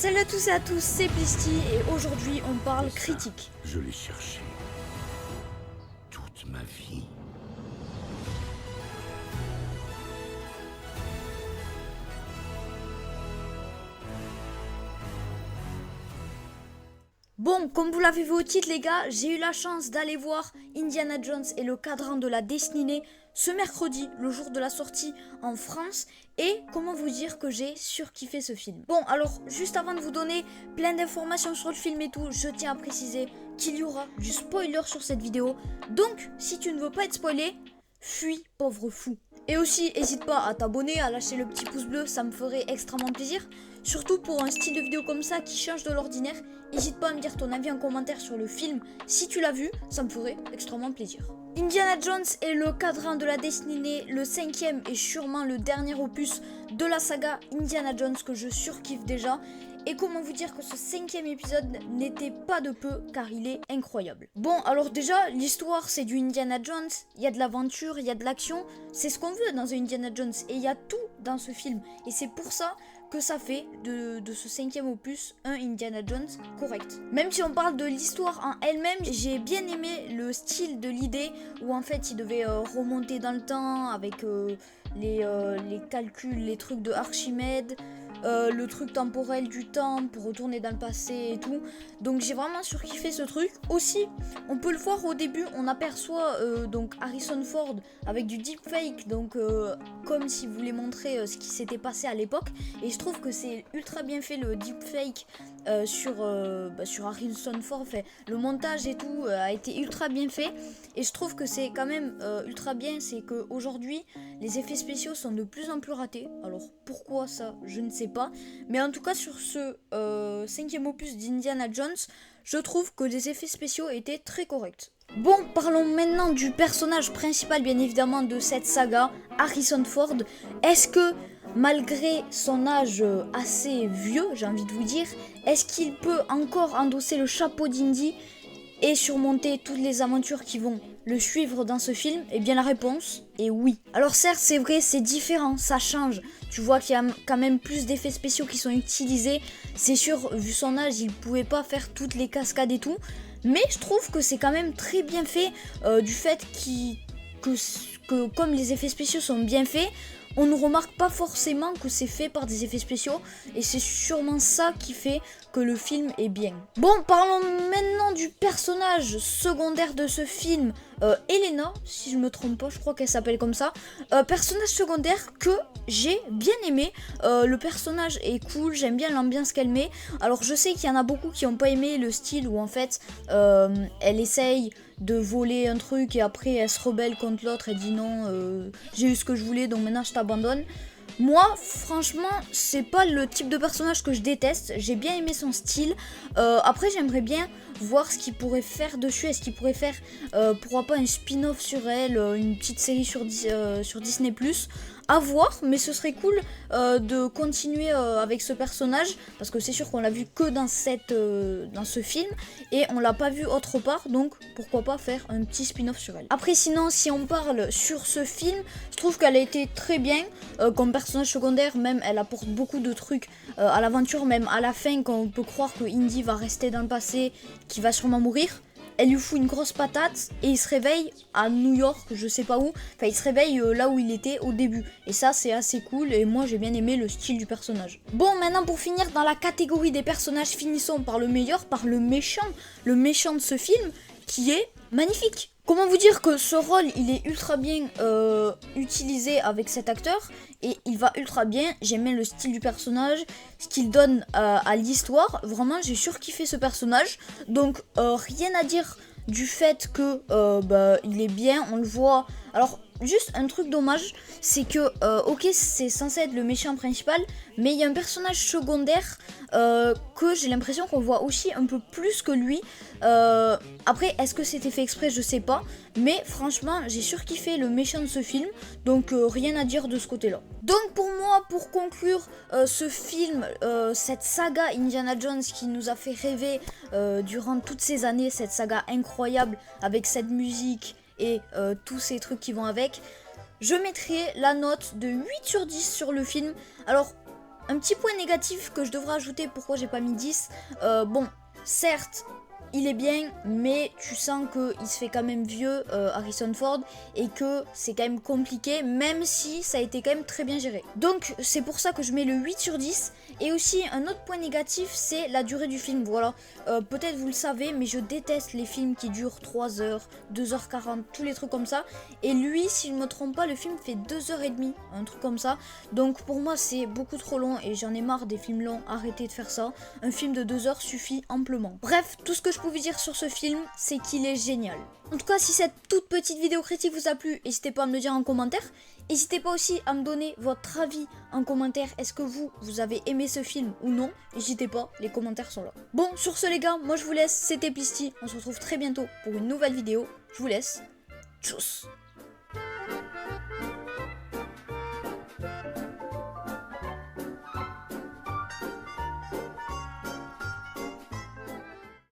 Salut à tous et à tous, c'est Plisty et aujourd'hui on parle critique. Je l'ai cherché toute ma vie. Bon, comme vous l'avez vu au titre les gars, j'ai eu la chance d'aller voir Indiana Jones et le cadran de la destinée ce mercredi, le jour de la sortie en France. Et comment vous dire que j'ai surkiffé ce film. Bon, alors, juste avant de vous donner plein d'informations sur le film et tout, je tiens à préciser qu'il y aura du spoiler sur cette vidéo. Donc, si tu ne veux pas être spoilé, fuis, pauvre fou. Et aussi, n'hésite pas à t'abonner, à lâcher le petit pouce bleu, ça me ferait extrêmement plaisir. Surtout pour un style de vidéo comme ça qui change de l'ordinaire. N'hésite pas à me dire ton avis en commentaire sur le film. Si tu l'as vu, ça me ferait extrêmement plaisir. Indiana Jones est le cadran de la destinée, le 5e et sûrement le dernier opus de la saga Indiana Jones que je surkiffe déjà. Et comment vous dire que ce 5e épisode n'était pas de peu car il est incroyable. Bon, alors déjà, l'histoire c'est du Indiana Jones, il y a de l'aventure, il y a de l'action, c'est ce qu'on veut dans un Indiana Jones et il y a tout dans ce film. Et c'est pour ça que ça fait de ce 5e opus un Indiana Jones correct. Même si on parle de l'histoire en elle-même, j'ai bien aimé le style de l'idée où en fait il devait remonter dans le temps avec les calculs, les trucs de Archimède. Le truc temporel du temps pour retourner dans le passé et tout. Donc j'ai vraiment surkiffé ce truc. Aussi, on peut le voir au début, on aperçoit donc Harrison Ford avec du deepfake, donc comme s'il voulait montrer ce qui s'était passé à l'époque. Et je trouve que c'est ultra bien fait le deepfake sur Harrison Ford. Enfin, le montage et tout a été ultra bien fait. Et je trouve que c'est quand même ultra bien, c'est qu'aujourd'hui, les effets spéciaux sont de plus en plus ratés. Alors pourquoi ça, je ne sais pas. Mais en tout cas, sur ce 5e opus d'Indiana Jones, je trouve que les effets spéciaux étaient très corrects. Bon, parlons maintenant du personnage principal, bien évidemment, de cette saga, Harrison Ford. Est-ce que, malgré son âge assez vieux, j'ai envie de vous dire, est-ce qu'il peut encore endosser le chapeau d'Indy et surmonter toutes les aventures qui vont le suivre dans ce film? Eh bien la réponse est oui. Alors certes c'est vrai, c'est différent, ça change. Tu vois qu'il y a quand même plus d'effets spéciaux qui sont utilisés. C'est sûr, vu son âge, il pouvait pas faire toutes les cascades et tout. Mais je trouve que c'est quand même très bien fait du fait que comme les effets spéciaux sont bien faits, on ne remarque pas forcément que c'est fait par des effets spéciaux et c'est sûrement ça qui fait que le film est bien. Bon, parlons maintenant du personnage secondaire de ce film, Elena, si je me trompe pas, je crois qu'elle s'appelle comme ça. Personnage secondaire que j'ai bien aimé. Le personnage est cool, j'aime bien l'ambiance qu'elle met. Alors je sais qu'il y en a beaucoup qui n'ont pas aimé le style où en fait elle essaye de voler un truc et après elle se rebelle contre l'autre et dit non, j'ai eu ce que je voulais donc maintenant je t'abandonne. Moi franchement c'est pas le type de personnage que je déteste, j'ai bien aimé son style. Après j'aimerais bien voir ce qu'il pourrait faire dessus, est-ce qu'il pourrait faire pourquoi pas un spin-off sur elle, une petite série sur Disney+. À voir, mais ce serait cool de continuer avec ce personnage parce que c'est sûr qu'on l'a vu que dans ce film et on l'a pas vu autre part, donc pourquoi pas faire un petit spin-off sur elle. Après sinon si on parle sur ce film, je trouve qu'elle a été très bien comme personnage secondaire, même elle apporte beaucoup de trucs à l'aventure, même à la fin quand on peut croire que Indy va rester dans le passé, qu'il va sûrement mourir. Elle lui fout une grosse patate et il se réveille à New York, je sais pas où. Enfin, il se réveille là où il était au début. Et ça, c'est assez cool et moi, j'ai bien aimé le style du personnage. Bon, maintenant, pour finir, dans la catégorie des personnages, finissons par le meilleur, par le méchant. Le méchant de ce film qui est magnifique. Comment vous dire que ce rôle, il est ultra bien utilisé avec cet acteur et il va ultra bien. J'aime bien le style du personnage, ce qu'il donne à l'histoire. Vraiment, j'ai surkiffé ce personnage. Donc, rien à dire du fait que il est bien, on le voit. Alors, juste un truc dommage, c'est que, ok, c'est censé être le méchant principal, mais il y a un personnage secondaire que j'ai l'impression qu'on voit aussi un peu plus que lui. Après, est-ce que c'était fait exprès? Je sais pas. Mais franchement, j'ai surkiffé le méchant de ce film. Donc, rien à dire de ce côté-là. Donc, pour moi, pour conclure ce film, cette saga Indiana Jones qui nous a fait rêver durant toutes ces années, cette saga incroyable avec cette musique et tous ces trucs qui vont avec, je mettrai la note de 8 sur 10 sur le film. Alors, Un petit point négatif que je devrais ajouter, pourquoi j'ai pas mis 10. Bon, certes, il est bien, mais tu sens qu'il se fait quand même vieux, Harrison Ford, et que c'est quand même compliqué, même si ça a été quand même très bien géré. Donc c'est pour ça que je mets le 8 sur 10. Et aussi un autre point négatif, c'est la durée du film. Voilà, peut-être vous le savez, mais je déteste les films qui durent 3 heures, 2h40, tous les trucs comme ça. Et lui, si je ne me trompe pas, le film fait 2h30, un truc comme ça. Donc pour moi c'est beaucoup trop long et j'en ai marre des films longs, arrêtez de faire ça. Un film de 2 heures suffit amplement. Bref, tout ce que je pouvais dire sur ce film, c'est qu'il est génial. En tout cas, si cette toute petite vidéo critique vous a plu, n'hésitez pas à me le dire en commentaire. N'hésitez pas aussi à me donner votre avis en commentaire. Est-ce que vous avez aimé ce film ou non? N'hésitez pas, les commentaires sont là. Bon, sur ce les gars, moi je vous laisse, c'était Pisty. On se retrouve très bientôt pour une nouvelle vidéo. Je vous laisse. Tchuss.